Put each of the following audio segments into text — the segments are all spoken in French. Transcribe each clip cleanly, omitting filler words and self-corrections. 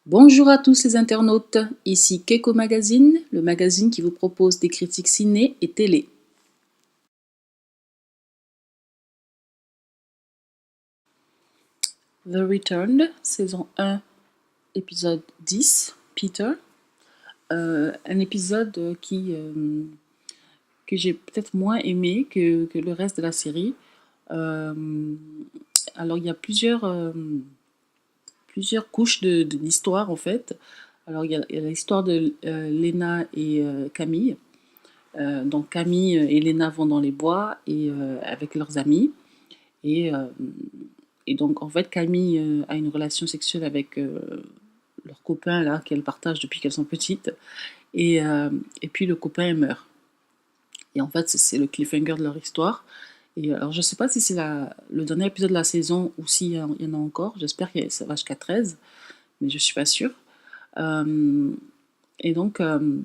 Bonjour à tous les internautes, ici Keiko Magazine, le magazine qui vous propose des critiques ciné et télé. The Returned, saison 1, épisode 10, Peter. Un épisode que j'ai peut-être moins aimé que le reste de la série. Euh, alors il y a plusieurs couches de l'histoire en fait. Alors il y a l'histoire de Lena et Camille. Donc Camille et Lena vont dans les bois et avec leurs amis. Et, euh, et donc en fait Camille a une relation sexuelle avec leur copain là qu'elle partage depuis qu'elles sont petites. Et puis le copain meurt. Et en fait c'est le cliffhanger de leur histoire. Et alors je sais pas si c'est le dernier épisode de la saison ou s'il y en a encore. J'espère que ça va jusqu'à 13, mais je suis pas sûre. Euh, et donc euh,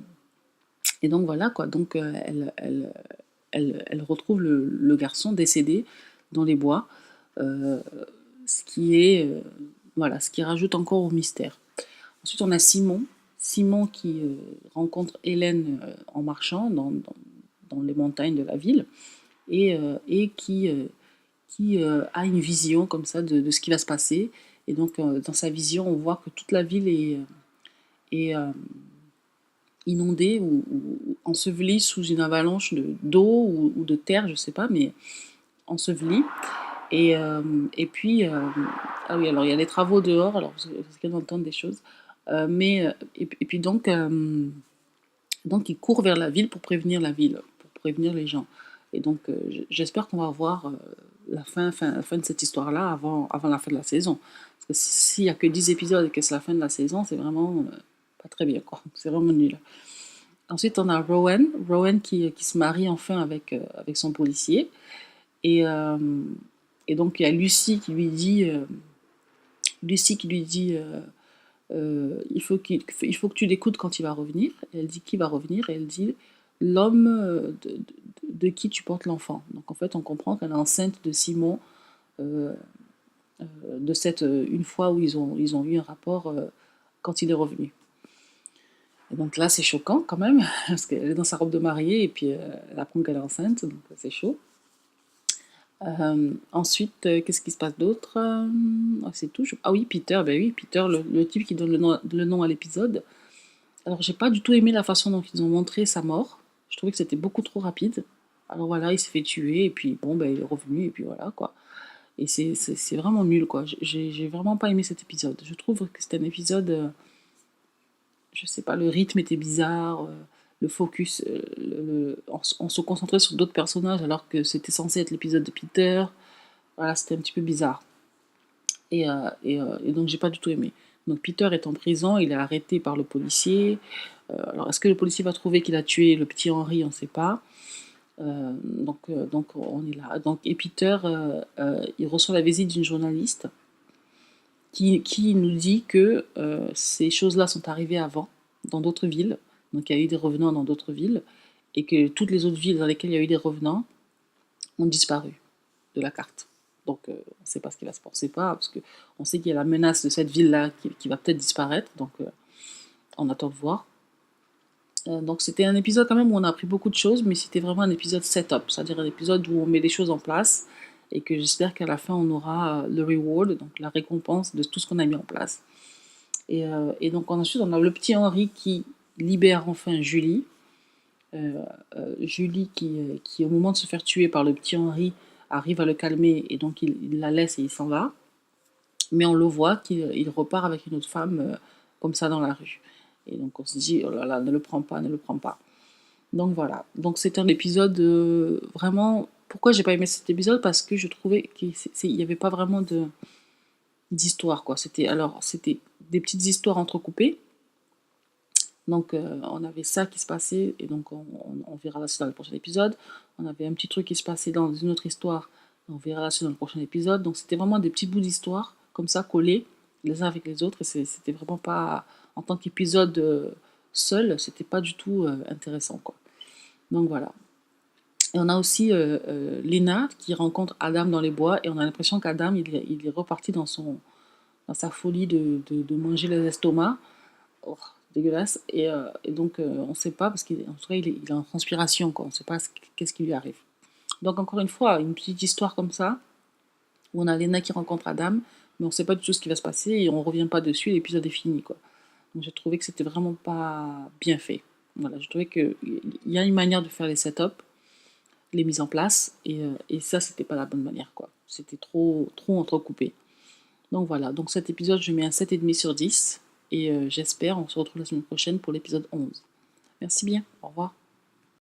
et donc voilà quoi. Donc elle retrouve le garçon décédé dans les bois, euh, ce qui est voilà, ce qui rajoute encore au mystère. Ensuite, on a Simon qui rencontre Hélène en marchant dans les montagnes de la ville et qui a une vision comme ça de ce qui va se passer. Et donc, dans sa vision, on voit que toute la ville est inondée ou ensevelie sous une avalanche d'eau ou de terre, je sais pas, mais ensevelie. Et, euh, et puis, ah oui, alors il y a les travaux dehors, alors vous risquez d'entendre des choses. Et puis donc il court vers la ville pour prévenir la ville, pour prévenir les gens. Et donc j'espère qu'on va voir la fin de cette histoire-là avant la fin de la saison. Parce que s'il n'y a que 10 épisodes et que c'est la fin de la saison, c'est vraiment pas très bien, quoi. C'est vraiment nul. Ensuite, on a Rowan qui se marie enfin avec son policier. Et, euh, et donc, il y a Lucie qui lui dit il faut que tu l'écoutes quand il va revenir. Et elle dit qui va revenir? Et elle dit l'homme de qui tu portes l'enfant. Donc, en fait, on comprend qu'elle est enceinte de Simon, euh, de cette une fois où ils ont eu un rapport quand il est revenu. Et donc là, c'est choquant quand même, parce qu'elle est dans sa robe de mariée et puis elle apprend qu'elle est enceinte, donc c'est chaud. Ensuite, qu'est-ce qui se passe d'autre? Ah, c'est tout. Ah oui, Peter, ben oui, Peter, le type qui donne le nom à l'épisode. Alors, j'ai pas du tout aimé la façon dont ils ont montré sa mort. Je trouvais que c'était beaucoup trop rapide. Alors voilà, il s'est fait tuer, et puis bon, ben, il est revenu, et puis voilà, quoi. Et c'est vraiment nul, quoi. J'ai vraiment pas aimé cet épisode. Je trouve que c'était un épisode, je sais pas, le rythme était bizarre, le focus, on se concentrait sur d'autres personnages alors que c'était censé être l'épisode de Peter. Voilà, c'était un petit peu bizarre. Et donc, j'ai pas du tout aimé. Donc, Peter est en prison, il est arrêté par le policier. Alors, est-ce que le policier va trouver qu'il a tué le petit Henri? On ne sait pas. Donc, on est là. Donc, et Peter, il reçoit la visite d'une journaliste qui nous dit que ces choses-là sont arrivées avant, dans d'autres villes. Donc, il y a eu des revenants dans d'autres villes. Et que toutes les autres villes dans lesquelles il y a eu des revenants ont disparu de la carte. Donc on ne sait pas ce qui va se passer, pas, parce qu'on sait qu'il y a la menace de cette ville-là qui va peut-être disparaître, donc on attend de voir. Donc c'était un épisode quand même où on a appris beaucoup de choses, mais c'était vraiment un épisode setup, c'est-à-dire un épisode où on met les choses en place et que j'espère qu'à la fin on aura le reward, donc la récompense de tout ce qu'on a mis en place. Et donc ensuite on a le petit Henri qui libère enfin Julie. Julie qui, au moment de se faire tuer par le petit Henri, arrive à le calmer et donc il la laisse et il s'en va. Mais on le voit qu'il repart avec une autre femme comme ça dans la rue. Et donc on se dit, oh là là, ne le prends pas, ne le prends pas. Donc voilà. Donc c'est un épisode vraiment. Pourquoi j'ai pas aimé cet épisode? Parce que je trouvais qu'il n'y avait pas vraiment d'histoire, quoi. C'était des petites histoires entrecoupées. Donc on avait ça qui se passait, et donc on verra la suite dans le prochain épisode. On avait un petit truc qui se passait dans une autre histoire, on verra la suite dans le prochain épisode. Donc c'était vraiment des petits bouts d'histoire, comme ça, collés les uns avec les autres, et c'était vraiment pas, en tant qu'épisode seul, c'était pas du tout intéressant, quoi. Donc voilà. Et on a aussi Lena qui rencontre Adam dans les bois, et on a l'impression qu'Adam, il est reparti dans dans sa folie de manger les estomacs. Oh, dégueulasse. Et donc, on ne sait pas, parce qu'en tout cas, il est en transpiration, quoi. On ne sait pas qu'est-ce qui lui arrive. Donc, encore une fois, une petite histoire comme ça, où on a Lena qui rencontre Adam, mais on ne sait pas du tout ce qui va se passer, et on ne revient pas dessus, et l'épisode est fini, quoi. Donc, j'ai trouvé que c'était vraiment pas bien fait. Voilà, je trouvais qu'il y a une manière de faire les setups, les mises en place, et ça, c'était pas la bonne manière, quoi. C'était trop entrecoupé. Donc voilà, donc cet épisode, je mets un 7,5 sur 10. Et j'espère, on se retrouve la semaine prochaine pour l'épisode 11. Merci bien, au revoir.